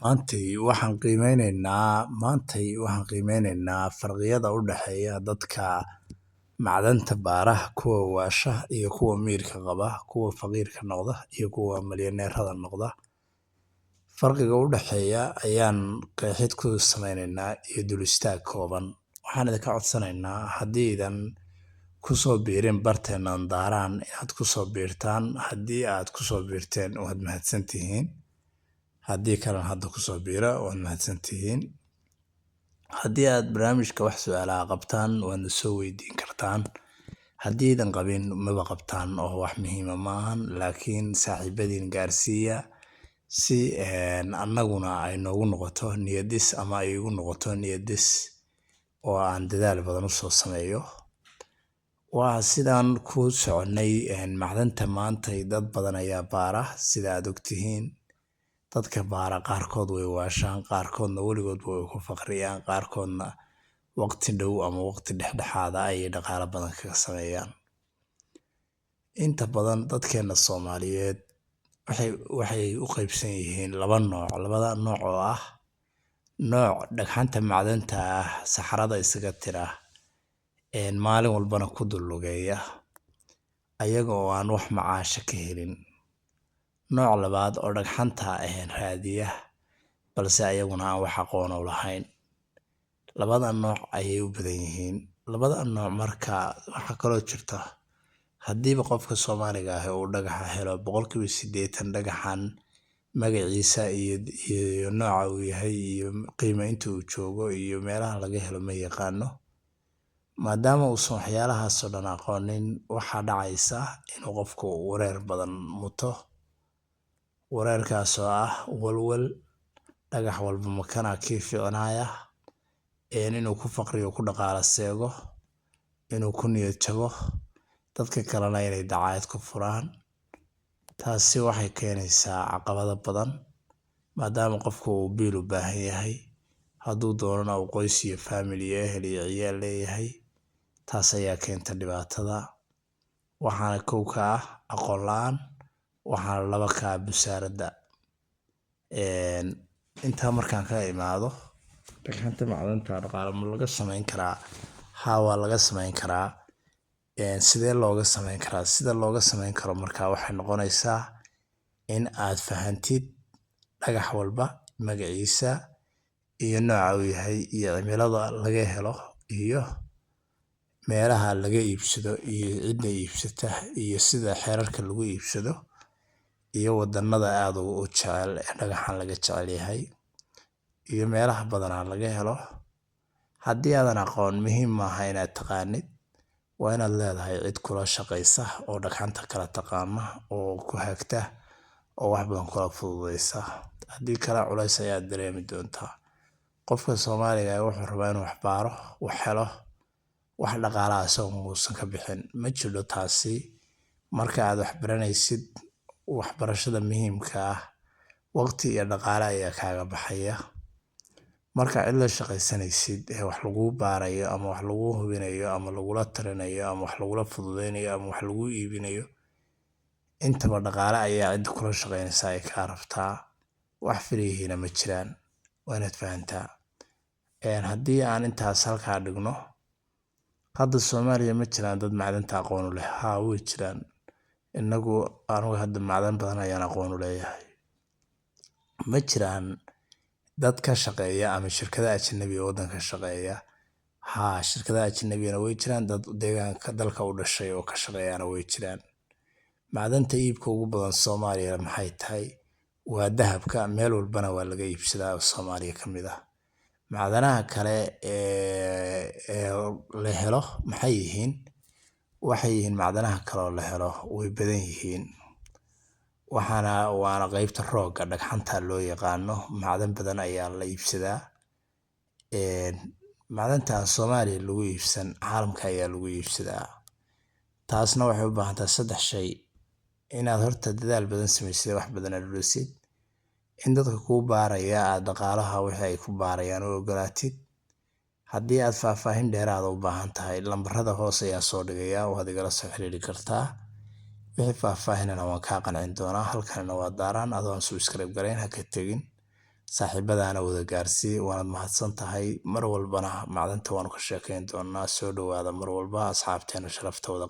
Maantay waxaan qiimeyneynaa farqiyada u dhexeeya dadka macdanta baara, kuwa waasha iyo kuwa miirka qaba, kuwa faqiirka noqda iyo kuwa milyaneerada noqda. Farqiga u dhexeeya ayaan qeexid ku sameyneynaa iyo dul istaag kooban. Waxaan idinka codsanaynaa haddii idan ku soo biirin barteenan daaraan inaad ku soo biirtaan. Haddii aad ku soo biirteen waad mahadsantihiin. Haddii kalena hadda ku soo biira waad mahadsantihiin. Haddii aad barnaamijka wax su'aalaha qabtaan waadna soo weydiin kartaan. Haddii idan qabin maba qabtaan oo wax muhiima maahan, laakiin saaxiibadiin gaarsiiya si annaguna ay noogu noqoto niyadis ama ay igu noqoto niyadis oo aan dadaal badan u soo sameeyo. Waa sidaan ku soconay macdanta maantay dad badan ayaa baara sida aad ogtihiin. Dadka baara qaarkood way waashaan, qaarkoodna weligood way ku faqriyaan, qaarkoodna waqti dhow ama waqti dhexdhexaada ayay dhaqaale badan kaga sameeyaan. Inta badan dadkeena Soomaaliyeed waxay u qaybsan yihiin laba nooc. Labada nooc oo ah nooc dhagxanta macdanta ah saxarada isaga tira maalin walbana ku dul lugeeya ayaga oo aan wax macaasho ka helin. Nooc labaad oo dhagxanta raadiya balse ayaguna aan wax aqoon u lahayn. Labada nooc ayay u badan yihiin. Labada nooc marka waxa kaloo jirta haddiiba qofka Soomaaliga ah uu dhagaxa helo 80% dhagaxan magaciisa iyo nooca uu yahay iyo qiimeynta uu joogo iyo meelaha laga helo ma yaqaano. Maadaama uusan waxyaalahaas oo dhan aqoonin waxaa dhacaysa inuu qofku wareer badan muto. Wareerkaas oo ah walwal dhagax walba makana kii fiicnaaya inuu ku faqriyo ku dhaqaale seego inuu ku niyad jabo dadka kalena inay dacaayad ku furaan. Taasi waxay keenaysaa caqabado badan maadaama qofku uu biil u baahan yahay hadduu doonana uu qoys iyo family iyo ehel iyo ciyaal leeyahay. Taas ayaa keenta dhibaatada. Waxaana kow ka ah aqoon la'aan. Waxaana laba ka ah busaaradda. Intaa markaan ka imaado dhagxanta macdanta dhaqaale ma laga sameyn karaa? Haa, waa laga sameyn karaa. Sidee looga sameyn karaa? Sida looga sameyn karo markaa waxay noqonaysaa in aad fahantid dhagax walba magaciisa iyo nooca uu yahay iyo cimilada laga helo iyo meelaha laga iibsado iyo cidda iibsata iyo sida xeerarka lagu iibsado iyo wadannada aad u jecel dhagaxan laga jecel yahay iyo meelaha badanaa laga helo. Haddii aadan aqoon muhiim maaha inaad taqaanid. Waa inaad leedahay cid kula shaqaysa oo dhagxanta kala taqaana oo ku hagta oo wax badan kula fududeysa. Haddii kale culays ayaad dareemi doontaa. Qofka Soomaaliga ah wuxuu rabaa inuu wax baaro, wax helo, wax dhaqaalaha asagoo uusan ka bixin. Ma jiro taasi. Marka aad wax baranaysid waxbarashada muhiimka ah waqti iyo dhaqaale ayaa kaaga baxaya. Marka cid la shaqaysanaysid wax lagu baarayo ama wax lagu hubinayo ama lagula talinayo ama wax lagula fududeynayo ama wax lagu iibinayo intaba dhaqaale ayaa cid kula shaqaynaysa ay ka rabtaa. Wax firihiina ma jiraan. Waa inaad fahantaa. Haddii aan intaas halkaa dhigno hadda Soomaaliya ma jiraan dad macdanta aqoon u leh. Haa, way jiraan. Anigu hadda macdan badan ayaan aqoon u leeyahay. Ma jiraan dad ka shaqeeya ama shirkado ajnabi ah waddanka shaqeeya. Haa, shirkado ajnabina way jiraan. Dad deegaanka dalka u dhashay oo ka shaqeeyana way jiraan. Macdanta iibka ugu badan Soomaaliya maxay tahay? Waa dahabka. Meel walbana waa laga iibsadaa oo Soomaaliya ka mid ah. Macdanaha kale la helo maxay yihiin? Waxay yihiin macdanaha kale oo la helo way badan yihiin. Waana qaybta roogga dhagxanta loo yaqaano. Macdan badan ayaa la iibsadaa. Macdanta Soomaaliya lagu iibsan caalamka ayaa lagu iibsadaa. Taasna waxay u baahan tahay 3 shay. Inaad horta dadaal badan samaysid wax badan aruurisid. In dadka ku baaraya aad dhaqaalaha wixii ay ku baarayaan u ogolaatid. Haddii aad faahfaahin dheeraad u baahan tahay lambarada hoose ayaa soo dhigaya waad igala soo xiriiri kartaa. Wixii faahfaahinana waan kaa qancin doonaa. Halkanina waa daaraan adoon subscribe gareyn ha ka tagin. saaxiibadaana wada gaarsii. Waanad mahadsan tahay. Mar walbana macdanta waanu ka sheekayn doonaa. Soo dhawaada mar walba asxaabteena sharafta wada.